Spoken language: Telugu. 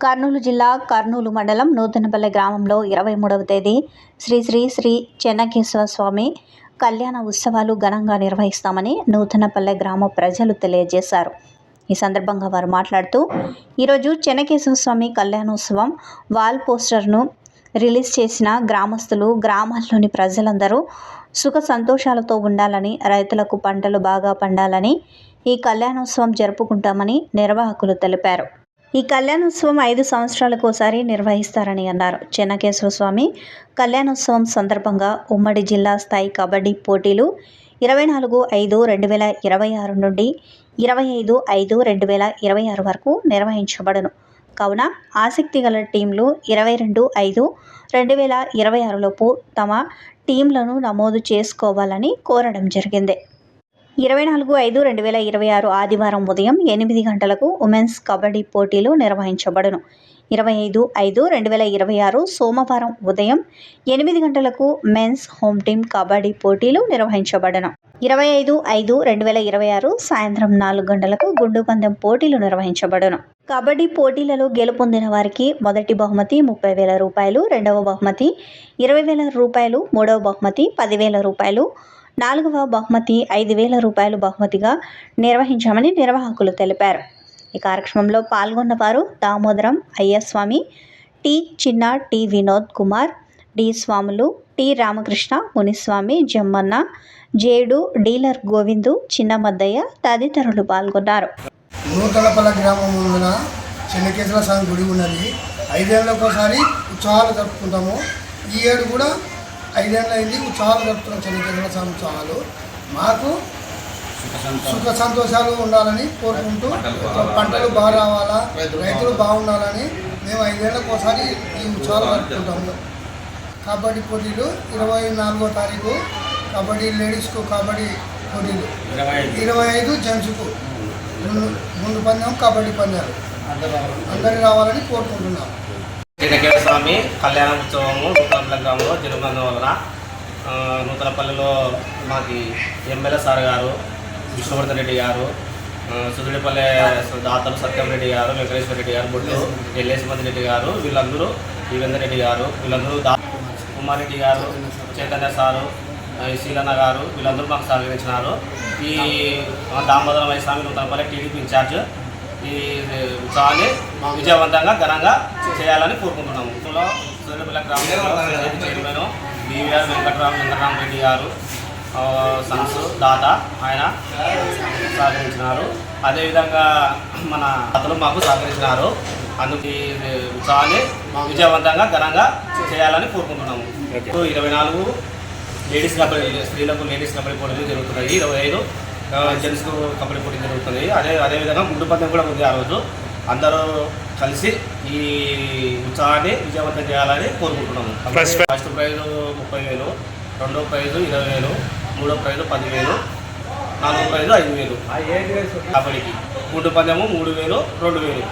కర్నూలు జిల్లా కర్నూలు మండలం నూతనపల్లె గ్రామంలో 23వ తేదీ శ్రీ శ్రీ శ్రీ చెన్నకేశవ స్వామి కళ్యాణ ఉత్సవాలు ఘనంగా నిర్వహిస్తామని నూతనపల్లె గ్రామ ప్రజలు తెలియజేశారు. ఈ సందర్భంగా వారు మాట్లాడుతూ ఈరోజు చెన్నకేశవ స్వామి కళ్యాణోత్సవం వాల్ పోస్టర్ను రిలీజ్ చేసిన గ్రామస్తులు గ్రామాల్లోని ప్రజలందరూ సుఖ సంతోషాలతో ఉండాలని, రైతులకు పంటలు బాగా పండాలని ఈ కళ్యాణోత్సవం జరుపుకుంటామని నిర్వాహకులు తెలిపారు. ఈ కళ్యాణోత్సవం 5 సంవత్సరాలకోసారి నిర్వహిస్తారని అన్నారు. చెన్నకేశవ స్వామి కళ్యాణోత్సవం సందర్భంగా ఉమ్మడి జిల్లా స్థాయి కబడ్డీ పోటీలు 24/5/2026 నుండి 25/5/2026 వరకు నిర్వహించబడును. కావున ఆసక్తి గల టీంలు 22/5/2026 లోపు తమ టీంలను నమోదు చేసుకోవాలని కోరడం జరిగింది. 24/5/2026 ఆదివారం ఉదయం 8 గంటలకు ఉమెన్స్ కబడ్డీ పోటీలు నిర్వహించబడును. 25/5/2026 సోమవారం ఉదయం 8 గంటలకు మెన్స్ హోమ్ టీం కబడ్డీ పోటీలు నిర్వహించబడును. 25/5/2026 సాయంత్రం 4 గంటలకు గుండు పందెం పోటీలు నిర్వహించబడును. కబడ్డీ పోటీలలో గెలుపొందిన వారికి మొదటి బహుమతి 30,000 రూపాయలు, రెండవ బహుమతి 20,000 రూపాయలు, మూడవ బహుమతి 10,000 రూపాయలు, నాలుగవ బహుమతి 5,000 రూపాయలు బహుమతిగా నిర్వహించామని నిర్వాహకులు తెలిపారు. ఈ కార్యక్రమంలో పాల్గొన్న వారు Damodaram Ayyaswamy, T Chinna, T Vinod Kumar, D Swamulu, T Ramakrishna, Muniswamy, Jammanna, Jedu, dealer Govindu, Chinnamaddayya తదితరులు పాల్గొన్నారు. నూతనపల్లె గ్రామం ముందున చెన్నకేశవ స్వామి గుడి ఉన్నది. 5 ఏళ్ళకోసారి ఉత్సవాలు జరుపుకుంటాము. ఈ ఏడు కూడా 5 ఏళ్ళు అయింది ఉత్సవాలు జరుపుతున్నాం. చెన్నకేశవ స్వామి ఉత్సవాలు మాకు సుఖ సంతోషాలు ఉండాలని కోరుకుంటూ, పంటలు బాగా రావాలా, రైతులు బాగుండాలని మేము 5 ఏళ్ళకోసారి ఈ ఉత్సవాలు జరుపుకుంటాము. కబడ్డీ పోటీలు 24వ తారీఖు కబడ్డీ లేడీస్కు కబడ్డీ పోటీలు, 25 జెంట్స్కు ముందు పందెం కబడ్డీ పందాలు అందరూ రావాలని కోరుకుంటున్నాం. చెన్నకేశవ స్వామి కళ్యాణ ఉత్సవము నూతనపల్లె గ్రామంలో జరుగుతున్న వలన నూతనపల్లెలో మాకు ఎమ్మెల్యే సార్ గారు, విష్ణువర్ధన్ రెడ్డి గారు, సుధుడిపల్లె దాతలు సత్యం రెడ్డి గారు, వెంకటేశ్వర రెడ్డి గారు, బొట్టు ఎల్లేసిమంది రెడ్డి గారు, వీళ్ళందరూ యువేందర్ రెడ్డి గారు, వీళ్ళందరూ కుమార్ రెడ్డి గారు, చైతన్య సారు, శీలన్న గారు, వీళ్ళందరూ మాకు సహకరించినారు. ఈ దామోదరం అయ్యస్వామి నూతనపల్లె టీడీపీ ఇన్ఛార్జ్ ఈ ఉత్సవాన్ని విజయవంతంగా ఘనంగా చేయాలని కోరుకుంటున్నాము. సుధుడిపల్లె గ్రామంలో చైర్మన్ బీవీఆర్ వెంకటరామరెడ్డి గారు సన్స్ దాత ఆయన సహకరించినారు. అదేవిధంగా మన దాతలు మాకు సహకరించినారు. అందుకు ఈ ఉత్సవాన్ని విజయవంతంగా ఘనంగా చేయాలని కోరుకుంటున్నాము. 24 లేడీస్ కబడ్డీ, స్త్రీలకు లేడీస్ కబడ్డీ పోటీలు జరుగుతున్నాయి. 25 జెంట్స్కు కబడ్డీ పోటీ జరుగుతుంది. అదేవిధంగా గుండు పందెం కూడా ఉంది. ఆ రోజు అందరూ కలిసి ఈ ఉత్సవాన్ని విజయవంతం చేయాలని కోరుకుంటున్నాము. ఫస్ట్ ప్రైజు 30,000, రెండో ప్రైజు 20,000, మూడో ప్రైజు 10,000, నాలుగో ప్రైజు 5,000 కబడ్డీకి. గుండు పందెము 3,000, 2,000.